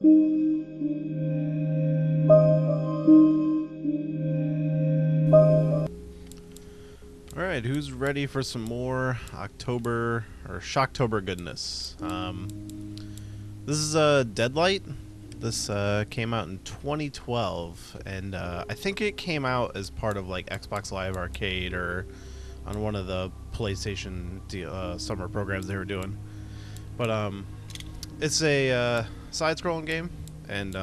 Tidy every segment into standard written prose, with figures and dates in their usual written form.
Alright, who's ready for some more October or Shocktober goodness? This is Deadlight. This came out in 2012, and I think it came out as part of like Xbox Live Arcade or on one of the PlayStation summer programs they were doing. But it's a side-scrolling game, and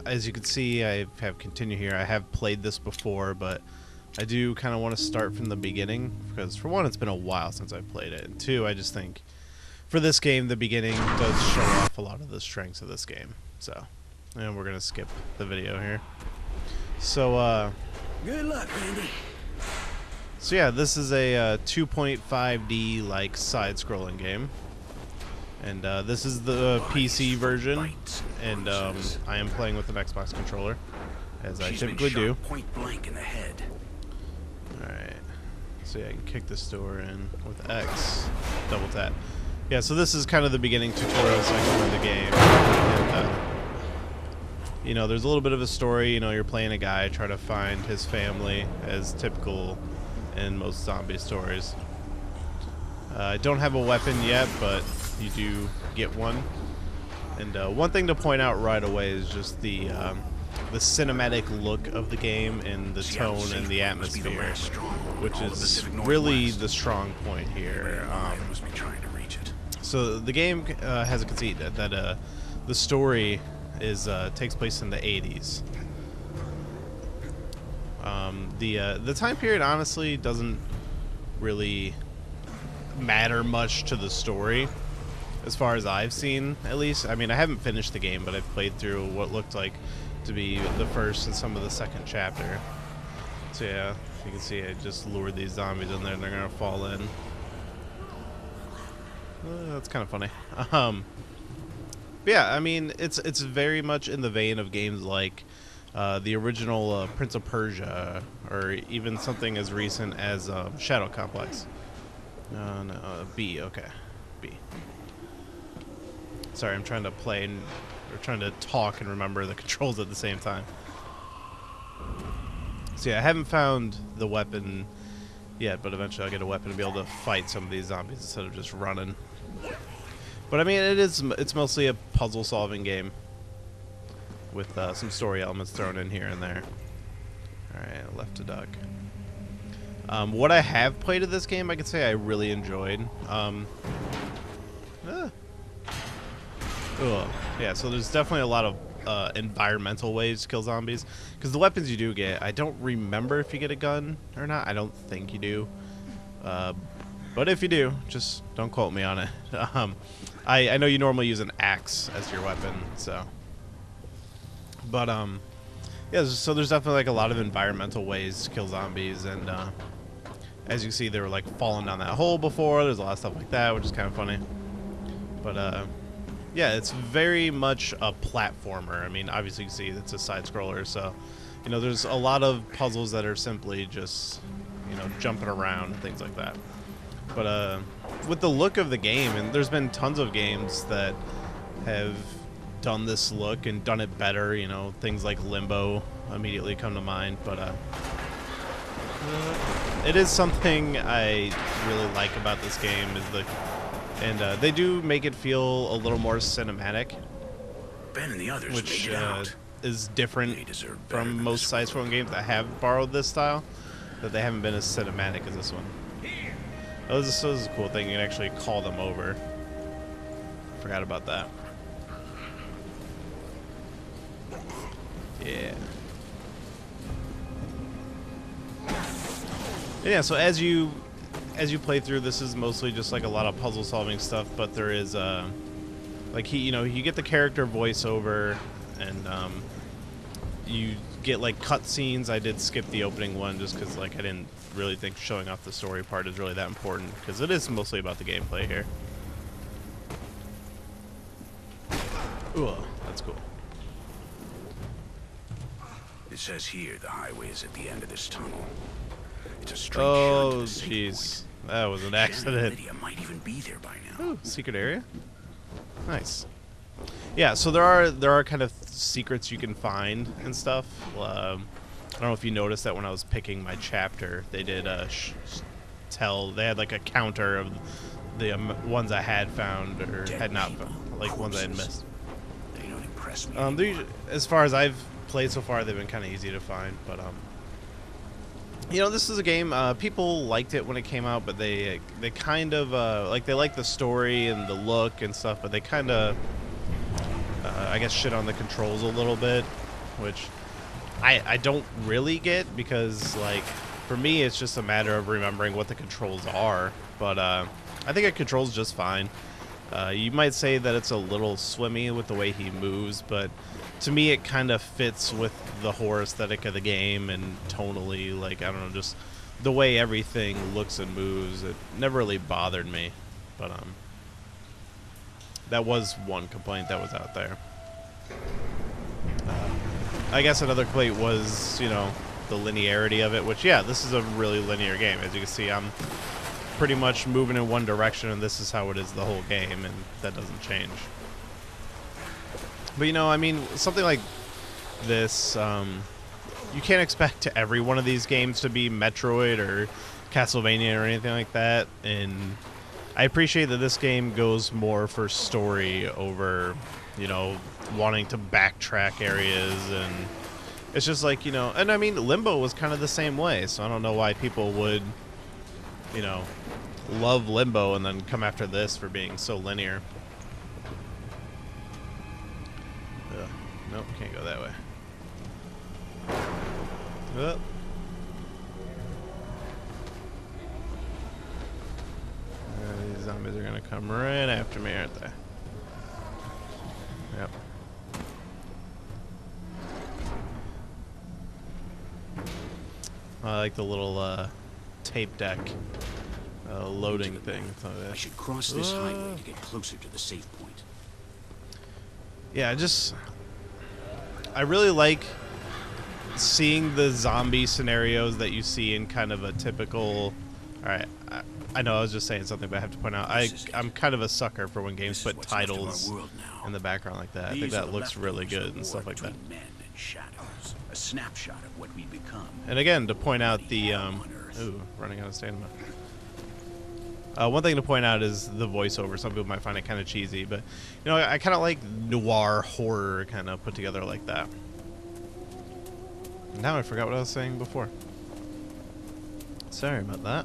as you can see, I have continued here. I have played this before, but I do kind of want to start from the beginning because, for one, it's been a while since I've played it, and two, I just think for this game, the beginning does show off a lot of the strengths of this game. So, and we're gonna skip the video here. So, good luck, Andy. So yeah, this is a 2.5D like side-scrolling game, and this is the PC version, and I am playing with an Xbox controller, as I typically do. Point blank in the head. All right, so yeah, I can kick this door in with X, double tap. Yeah, so this is kind of the beginning tutorial section of the game. And, you know, there's a little bit of a story. You know, you're playing a guy trying to find his family, as typical in most zombie stories. I don't have a weapon yet, but you do get one. And one thing to point out right away is just the cinematic look of the game and the tone and the atmosphere, which is really the strong point here. So the game has a conceit that the story is takes place in the 80s. The time period honestly doesn't really matter much to the story, as far as I've seen, at least. I mean, I haven't finished the game, but I've played through what looked like to be the first and some of the second chapter. So yeah, you can see I just lured these zombies in there and they're gonna fall in. That's kind of funny. But yeah, I mean, it's very much in the vein of games like the original Prince of Persia, or even something as recent as Shadow Complex. No, B, okay. B. Sorry, I'm trying to play or trying to talk and remember the controls at the same time. So yeah, I haven't found the weapon yet, but eventually I'll get a weapon to be able to fight some of these zombies instead of just running. But I mean, it's mostly a puzzle-solving game with some story elements thrown in here and there. Alright, left to duck. What I have played of this game, I can say I really enjoyed. Yeah, so there's definitely a lot of environmental ways to kill zombies, because the weapons you do get, I don't remember if you get a gun or not. I don't think you do. But if you do, just don't quote me on it. I know you normally use an axe as your weapon, so. But yeah, so there's definitely like a lot of environmental ways to kill zombies, and as you see, they were like falling down that hole before. There's a lot of stuff like that, which is kind of funny. But yeah, it's very much a platformer. I mean, obviously you see it's a side scroller, so you know there's a lot of puzzles that are simply just, you know, jumping around and things like that. But with the look of the game, and there's been tons of games that have done this look and done it better, you know, things like Limbo immediately come to mind, but it is something I really like about this game, is and they do make it feel a little more cinematic, Ben and the others which made it out. is different from most side-scrolling games that have borrowed this style, that they haven't been as cinematic as this one. Oh, this is a cool thing. You can actually call them over. Forgot about that. Yeah. Yeah, so as you play through, this is mostly just like a lot of puzzle solving stuff, but there is like you get the character voiceover, and you get like cutscenes. I did skip the opening one just because like I didn't really think showing off the story part is really that important, because it is mostly about the gameplay here. Ooh, that's cool. It says here the highway is at the end of this tunnel. It's a straight Oh, jeez. That was an accident. Lydia might even be there by now. Ooh, secret area? Nice. Yeah, so there are kind of secrets you can find and stuff. I don't know if you noticed that when I was picking my chapter, they did they had like a counter of the ones I had found or had not found, like ones I had missed. They don't impress me. As far as I've played so far, they've been kind of easy to find. But you know, this is a game. People liked it when it came out, but they kind of like they like the story and the look and stuff, but they kind of I guess shit on the controls a little bit, which I don't really get, because like for me it's just a matter of remembering what the controls are. But I think it controls just fine. You might say that it's a little swimmy with the way he moves, but to me it kind of fits with the horror aesthetic of the game, and tonally, like, I don't know, just the way everything looks and moves, it never really bothered me. But that was one complaint that was out there. I guess another complaint was, you know, the linearity of it, which, yeah, this is a really linear game. As you can see, I'm pretty much moving in one direction, and this is how it is the whole game, and that doesn't change. But, you know, I mean, something like this, you can't expect every one of these games to be Metroid or Castlevania or anything like that, and I appreciate that this game goes more for story over, you know, wanting to backtrack areas. And it's just like, you know, and I mean, Limbo was kind of the same way, so I don't know why people would, you know, love Limbo and then come after this for being so linear. Ugh. Nope, can't go that way. Ugh. These zombies are gonna come right after me, aren't they? Yep. I like the little tape deck loading thing. I should cross this highway to get closer to the safe point. Yeah, I really like seeing the zombie scenarios that you see in kind of a typical... Alright, I know I was just saying something, but I have to point out, I'm kind of a sucker for when games put titles in the background like that. I think that looks really good and stuff like that. Men and shadows, a snapshot of what we become. And again, to point out the ooh, running out of stamina. One thing to point out is the voiceover. Some people might find it kind of cheesy, but you know, I kind of like noir horror kind of put together like that. Now I forgot what I was saying before. Sorry about that.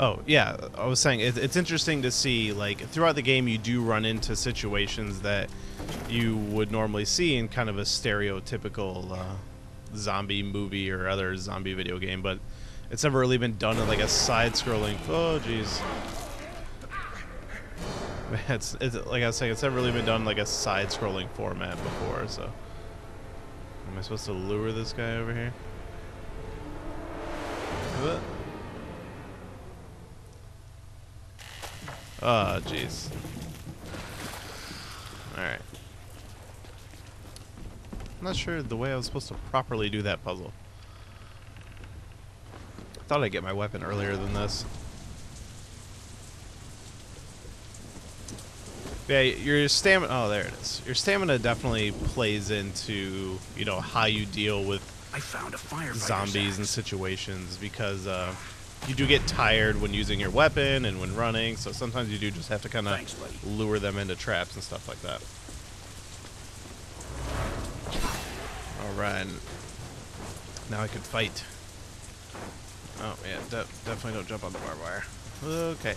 Oh, yeah, I was saying, it's interesting to see, like, throughout the game you do run into situations that you would normally see in kind of a stereotypical zombie movie or other zombie video game, but it's never really been done in, like, a side-scrolling... Oh, jeez. It's like I was saying, it's never really been done in, like, a side-scrolling format before, so... Am I supposed to lure this guy over here? What? Oh, jeez. Alright. I'm not sure the way I was supposed to properly do that puzzle. I thought I'd get my weapon earlier than this. Yeah, your stamina... Oh, there it is. Your stamina definitely plays into, you know, how you deal with zombies and situations, because... you do get tired when using your weapon and when running, so sometimes you do just have to kind of lure them into traps and stuff like that. Alright. Now I can fight. Oh, yeah, definitely don't jump on the barbed wire. Okay.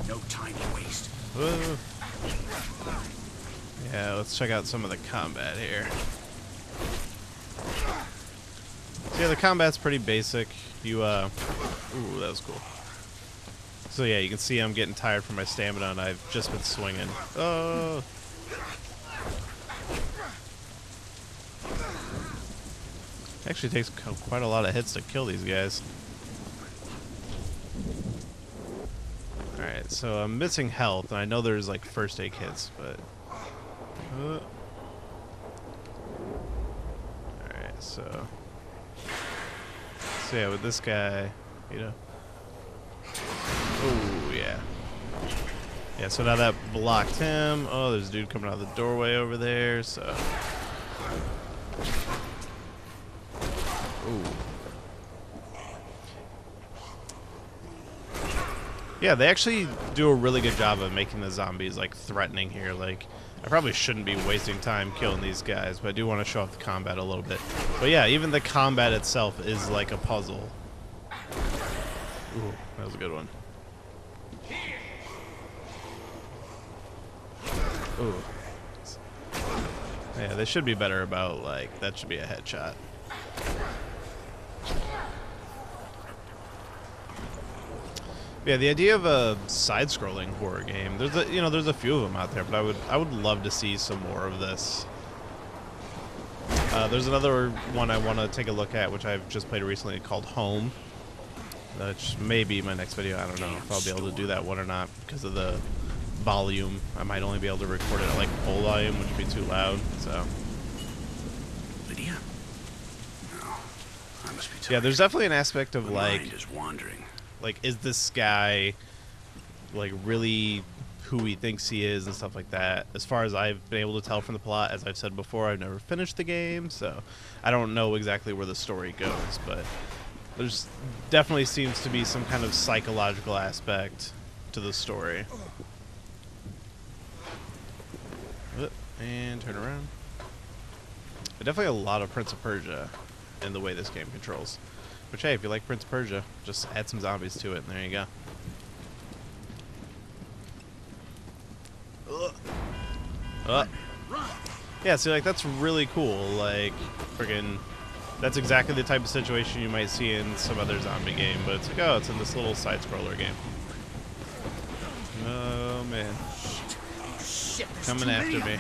No time to waste. Yeah, let's check out some of the combat here. So yeah, the combat's pretty basic. You, ooh, that was cool. So yeah, you can see I'm getting tired from my stamina, and I've just been swinging. Oh! Actually takes quite a lot of hits to kill these guys. Alright, so I'm missing health, and I know there's like first aid kits, but... So yeah, with this guy, you know. Oh yeah. Yeah, so now that blocked him. Oh, there's a dude coming out of the doorway over there, so. Ooh. Yeah, they actually do a really good job of making the zombies, like, threatening here. Like, I probably shouldn't be wasting time killing these guys, but I do want to show off the combat a little bit. But yeah, even the combat itself is like a puzzle. Ooh, that was a good one. Ooh. Yeah, they should be better about, like, that should be a headshot. Yeah, the idea of a side-scrolling horror game. There's a few of them out there, but I would love to see some more of this. There's another one I want to take a look at, which I've just played recently, called Home. Which may be my next video. I don't know if I'll be able to do that one or not because of the volume. I might only be able to record it at like full volume, which would be too loud. So. Lydia? No, I must be tired. Yeah, there's definitely an aspect of My like. mind is wandering. Like, is this guy, like, really who he thinks he is and stuff like that? As far as I've been able to tell from the plot, as I've said before, I've never finished the game, so I don't know exactly where the story goes, but there's definitely seems to be some kind of psychological aspect to the story. And turn around. But definitely a lot of Prince of Persia in the way this game controls. Which, hey, if you like Prince of Persia, just add some zombies to it, and there you go. Yeah, see, like, that's really cool. Like, friggin', that's exactly the type of situation you might see in some other zombie game, but it's like, oh, it's in this little side-scroller game. Oh, man. Coming after me.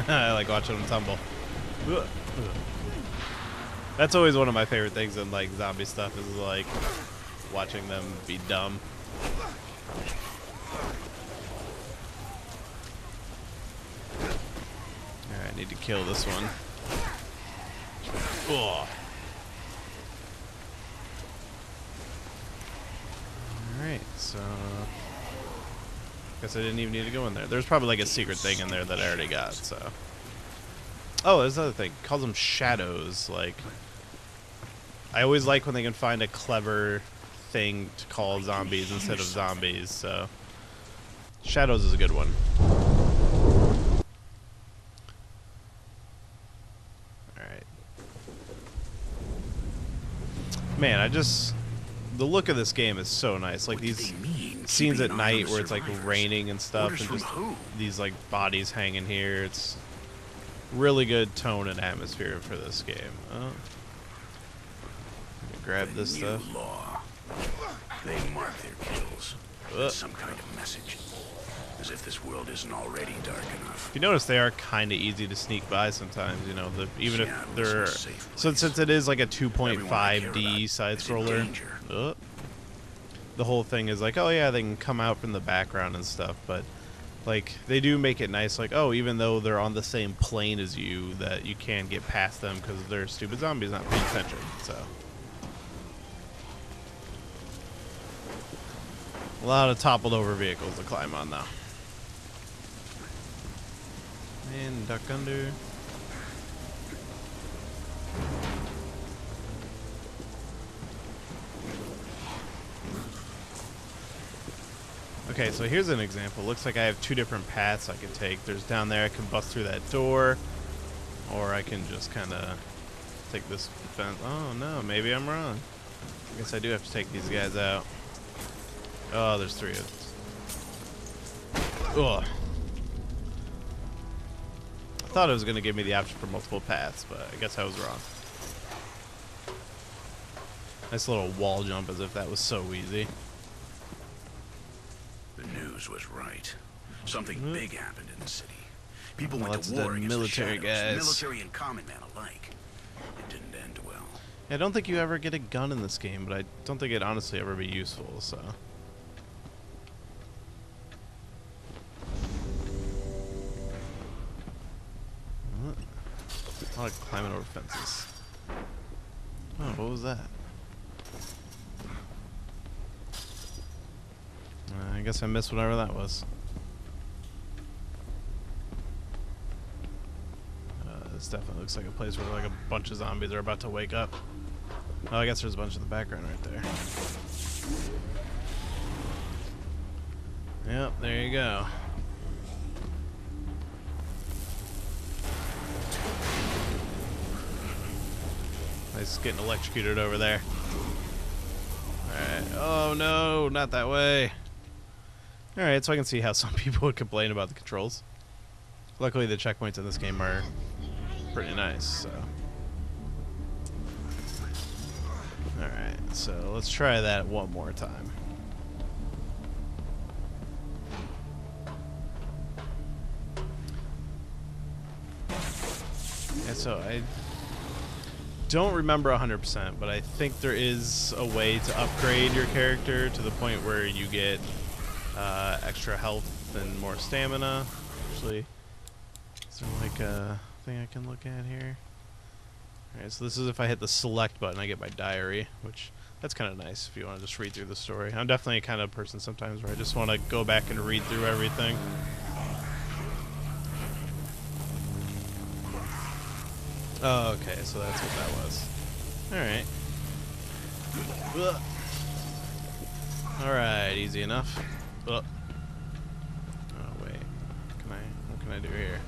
I like watching them tumble. That's always one of my favorite things in like zombie stuff is like watching them be dumb. Alright, I need to kill this one. Oh. Alright, so guess I didn't even need to go in there. There's probably like a secret thing in there that I already got, so. Oh, there's another thing. It calls them shadows. Like, I always like when they can find a clever thing to call zombies instead of zombies, so. Shadows is a good one. Alright. Man, the look of this game is so nice. Like these scenes at night where it's like raining and stuff, and just these like bodies hanging here. It's really good tone and atmosphere for this game. Oh. Grab this stuff. They mark their kills with some kind of message, as if this world isn't already dark enough. If you notice, they are kind of easy to sneak by sometimes. You know, even if they're since it is like a 2.5D side scroller. The whole thing is like, oh yeah, they can come out from the background and stuff, but like they do make it nice. Like, oh, even though they're on the same plane as you, that you can get past them because they're stupid zombies not paying attention. So. A lot of toppled over vehicles to climb on now. And duck under. Okay, so here's an example. Looks like I have two different paths I can take. There's down there I can bust through that door, or I can just kind of take this fence. Oh no, maybe I'm wrong. I guess I do have to take these guys out. Oh, there's three of them. Ugh. I thought it was going to give me the option for multiple paths, but I guess I was wrong. Nice little wall jump, as if that was so easy. The news was right. Something big happened in the city. People went to war against military the shadows, guys. military and common man alike. It didn't end well. I don't think you ever get a gun in this game, but I don't think it'd honestly ever be useful, so. I like climbing over fences. Oh, what was that? I guess I missed whatever that was. This definitely looks like a place where like a bunch of zombies are about to wake up. Oh, I guess there's a bunch in the background right there. Yep, there you go. Nice getting electrocuted over there. Alright. Oh no, not that way. Alright, so I can see how some people would complain about the controls. Luckily the checkpoints in this game are pretty nice, so. Alright, so let's try that one more time. Yeah, so I don't remember 100%, but I think there is a way to upgrade your character to the point where you get extra health and more stamina. Actually, is there like a thing I can look at here? Alright, so this is if I hit the select button, I get my diary, which that's kind of nice if you want to just read through the story. I'm definitely a kind of person sometimes where I just want to go back and read through everything. Oh, okay, so that's what that was. Alright. Alright, easy enough. Oh, wait. What can I do here?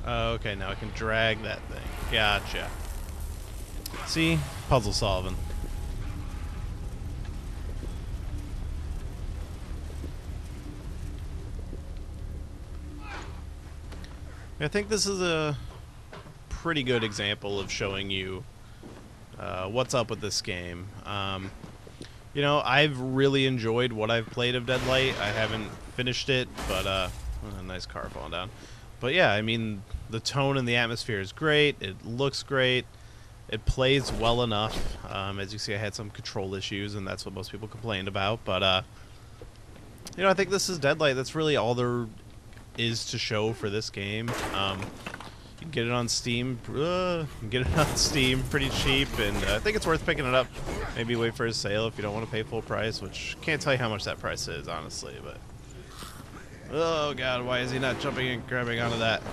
Oh, okay, now I can drag that thing. Gotcha. See? Puzzle solving. I think this is a pretty good example of showing you what's up with this game. You know, I've really enjoyed what I've played of Deadlight. I haven't finished it, but a nice car falling down. But yeah, I mean, the tone and the atmosphere is great. It looks great. It plays well enough. As you see, I had some control issues, and that's what most people complained about. But you know, I think this is Deadlight. That's really all there is to show for this game. You can get it on Steam. You can get it on Steam pretty cheap, and I think it's worth picking it up. Maybe wait for a sale if you don't want to pay full price, which can't tell you how much that price is, honestly. But oh god, why is he not jumping and grabbing onto that?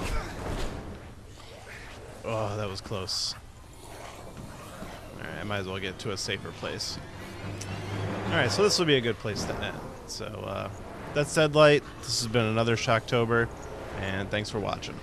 Oh, that was close. Alright, I might as well get to a safer place. Alright, so this will be a good place to end. So that's Deadlight. This has been another Shocktober, and thanks for watching.